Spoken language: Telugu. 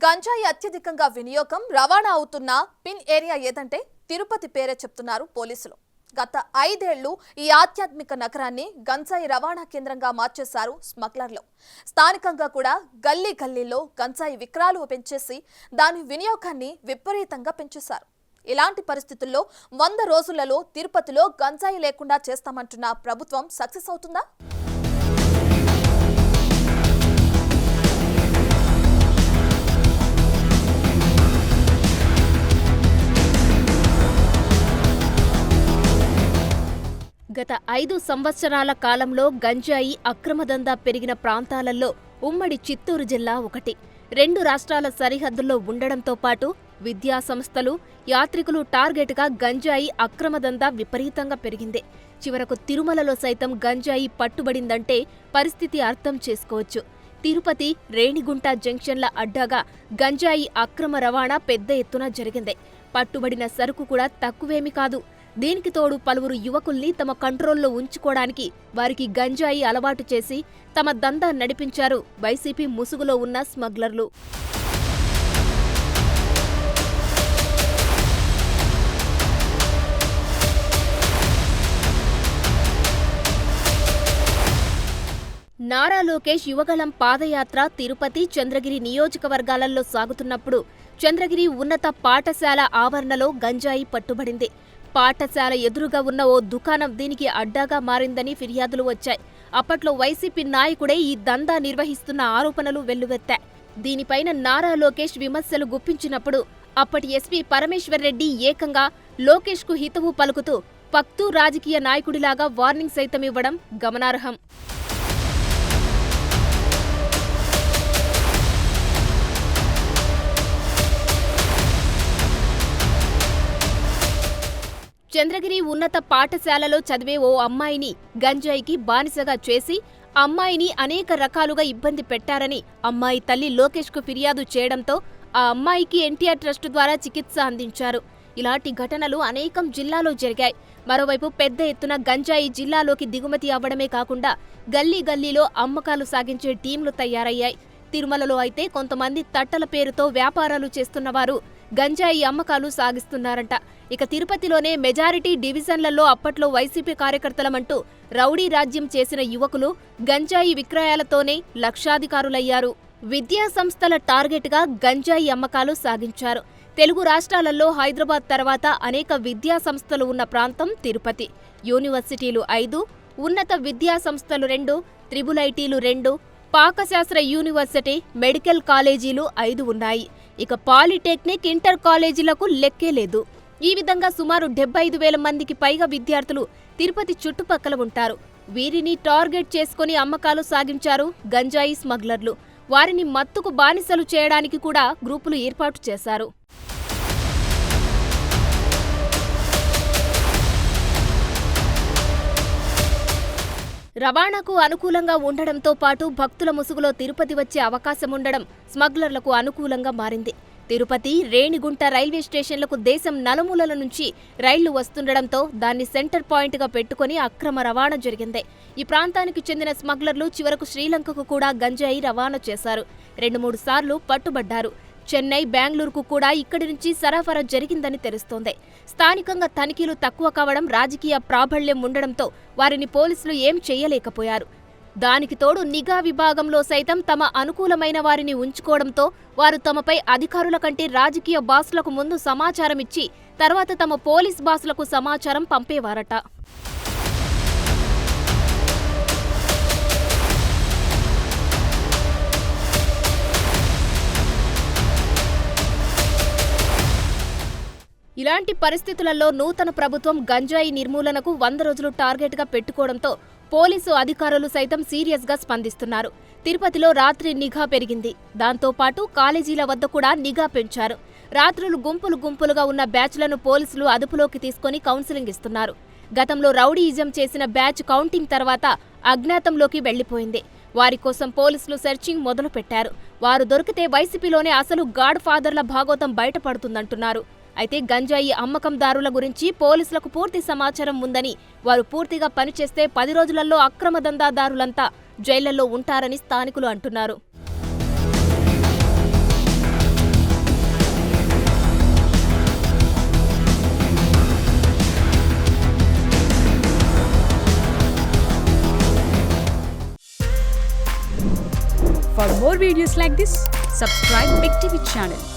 గంజాయి అత్యధికంగా వినియోగం రవాణా అవుతున్న పిన్ ఏరియా ఏదంటే తిరుపతి పేరే చెప్తున్నారు పోలీసులు. గత 5 ఏళ్లు ఈ ఆధ్యాత్మిక నగరాన్ని గంజాయి రవాణా కేంద్రంగా మార్చేశారు స్మగ్లర్లు. స్థానికంగా కూడా గల్లీ గల్లీలో గంజాయి విక్రయాలు పెంచేసి దాని వినియోగాన్ని విపరీతంగా పెంచేశారు. ఇలాంటి పరిస్థితుల్లో 100 రోజులలో తిరుపతిలో గంజాయి లేకుండా చేస్తామంటున్న ప్రభుత్వం సక్సెస్ అవుతుందా? గత 5 సంవత్సరాల కాలంలో గంజాయి అక్రమదందా పెరిగిన ప్రాంతాలలో ఉమ్మడి చిత్తూరు జిల్లా ఒకటి. 2 రాష్ట్రాల సరిహద్దుల్లో ఉండడంతో పాటు విద్యా సంస్థలు, యాత్రికులు టార్గెట్గా గంజాయి అక్రమదందా విపరీతంగా పెరిగింది. చివరకు తిరుమలలో సైతం గంజాయి పట్టుబడిందంటే పరిస్థితి అర్థం చేసుకోవచ్చు. తిరుపతి, రేణిగుంట జంక్షన్ల అడ్డాగా గంజాయి అక్రమ రవాణా పెద్ద ఎత్తున జరిగింది. పట్టుబడిన సరుకు కూడా తక్కువేమీ కాదు. దీనికి తోడు పలువురు యువకుల్ని తమ కంట్రోల్లో ఉంచుకోవడానికి వారికి గంజాయి అలవాటు చేసి తమ దందా నడిపించారు వైసీపీ ముసుగులో ఉన్న స్మగ్లర్లు. నారా లోకేష్ యువగళం పాదయాత్ర తిరుపతి, చంద్రగిరి నియోజకవర్గాలలో సాగుతున్నప్పుడు చంద్రగిరి ఉన్నత పాఠశాల ఆవరణలో గంజాయి పట్టుబడింది. పాఠశాల ఎదురుగా ఉన్న ఓ దుకాణం దీనికి అడ్డాగా మారిందని ఫిర్యాదులు వచ్చాయి. అప్పట్లో వైసీపీ నాయకుడే ఈ దందా నిర్వహిస్తున్న ఆరోపణలు వెల్లువెత్తాయి. దీనిపైన నారా లోకేష్ విమర్శలు గుప్పించినప్పుడు అప్పటి ఎస్పీ పరమేశ్వర్ రెడ్డి ఏకంగా లోకేష్కు హితవు పలుకుతూ పక్తూ రాజకీయ నాయకుడిలాగా వార్నింగ్ సైతం ఇవ్వడం గమనార్హం. చంద్రగిరి ఉన్నత పాఠశాలలో చదివే ఓ అమ్మాయిని గంజాయికి బానిసగా చేసి అమ్మాయిని అనేక రకాలుగా ఇబ్బంది పెట్టారని అమ్మాయి తల్లి లోకేష్కు ఫిర్యాదు చేయడంతో ఆ అమ్మాయికి ఎన్టీఆర్ ట్రస్ట్ ద్వారా చికిత్స అందించారు. ఇలాంటి ఘటనలు అనేకం జిల్లాలో జరిగాయి. మరోవైపు పెద్ద ఎత్తున గంజాయి జిల్లాలోకి దిగుమతి అవ్వడమే కాకుండా గల్లీ గల్లీలో అమ్మకాలు సాగించే టీంలు తయారయ్యాయి. తిరుమలలో అయితే కొంతమంది తట్టల పేరుతో వ్యాపారాలు చేస్తున్నవారు గంజాయి అమ్మకాలు సాగిస్తున్నారంట. ఇక తిరుపతిలోనే మెజారిటీ డివిజన్లలో అప్పట్లో వైసీపీ కార్యకర్తలమంటూ రౌడీ రాజ్యం చేసిన యువకులు గంజాయి విక్రయాలతోనే లక్షాధికారులయ్యారు. విద్యా సంస్థల టార్గెట్గా గంజాయి అమ్మకాలు సాగించారు. తెలుగు రాష్ట్రాలలో హైదరాబాద్ తర్వాత అనేక విద్యా సంస్థలు ఉన్న ప్రాంతం తిరుపతి. యూనివర్సిటీలు 5, ఉన్నత విద్యా సంస్థలు 2, త్రిబుల్ ఐటీలు 2, పాకశాస్త్ర యూనివర్సిటీ, మెడికల్ కాలేజీలు 5 ఉన్నాయి. ఇక పాలిటెక్నిక్, ఇంటర్ కాలేజీలకు లెక్కే లేదు. ఈ విధంగా సుమారు 75,000 మందికి పైగా విద్యార్థులు తిరుపతి చుట్టుపక్కల ఉంటారు. వీరిని టార్గెట్ చేసుకుని అమ్మకాలు సాగించారు గంజాయి స్మగ్లర్లు. వారిని మత్తుకు బానిసలు చేయడానికి కూడా గ్రూపులు ఏర్పాటు చేశారు. రవాణాకు అనుకూలంగా ఉండడంతో పాటు భక్తుల ముసుగులో తిరుపతి వచ్చే అవకాశం ఉండడం స్మగ్లర్లకు అనుకూలంగా మారింది. తిరుపతి, రేణిగుంట రైల్వే స్టేషన్లకు దేశం నలుమూలల నుంచి రైళ్లు వస్తుండడంతో దాన్ని సెంటర్ పాయింట్గా పెట్టుకుని అక్రమ రవాణా జరిగింది. ఈ ప్రాంతానికి చెందిన స్మగ్లర్లు చివరకు శ్రీలంకకు కూడా గంజాయి రవాణా చేశారు. 2-3 సార్లు పట్టుబడ్డారు. చెన్నై, బెంగళూరుకు కూడా ఇక్కడి నుంచి సరఫరా జరిగిందని తెలుస్తోంది. స్థానికంగా తనిఖీలు తక్కువ కావడం, రాజకీయ ప్రాబల్యం ఉండడంతో వారిని పోలీసులు ఏం చేయలేకపోయారు. దానికి తోడు నిఘా విభాగంలో సైతం తమ అనుకూలమైన వారిని ఉంచుకోవడంతో వారు తమపై అధికారుల కంటే రాజకీయ బాసులకు ముందు సమాచారం ఇచ్చి తర్వాత తమ పోలీస్ బాసులకు సమాచారం పంపేవారట. ఇలాంటి పరిస్థితులలో నూతన ప్రభుత్వం గంజాయి నిర్మూలనకు 100 రోజులు టార్గెట్గా పెట్టుకోవడంతో పోలీసు అధికారులు సైతం సీరియస్గా స్పందిస్తున్నారు. తిరుపతిలో రాత్రి నిఘా పెరిగింది. దాంతోపాటు కాలేజీల వద్ద కూడా నిఘా పెంచారు. రాత్రులు గుంపులుగా ఉన్న బ్యాచ్లను పోలీసులు అదుపులోకి తీసుకుని కౌన్సిలింగ్ ఇస్తున్నారు. గతంలో రౌడీయిజం చేసిన బ్యాచ్ కౌంటింగ్ తర్వాత అజ్ఞాతంలోకి వెళ్లిపోయింది. వారి కోసం పోలీసులు సెర్చింగ్ మొదలుపెట్టారు. వారు దొరికితే వైసీపీలోనే అసలు గాడ్ ఫాదర్ల భాగోతం బయటపడుతుందంటున్నారు. అయితే గంజాయి అమ్మకందారుల గురించి పోలీసులకు పూర్తి సమాచారం ఉందని, వారు పూర్తిగా పనిచేస్తే 10 రోజులలో అక్రమ దందాదారులంతా జైళ్లలో ఉంటారని స్థానికులు అంటున్నారు. For more videos like this, subscribe Big TV channel.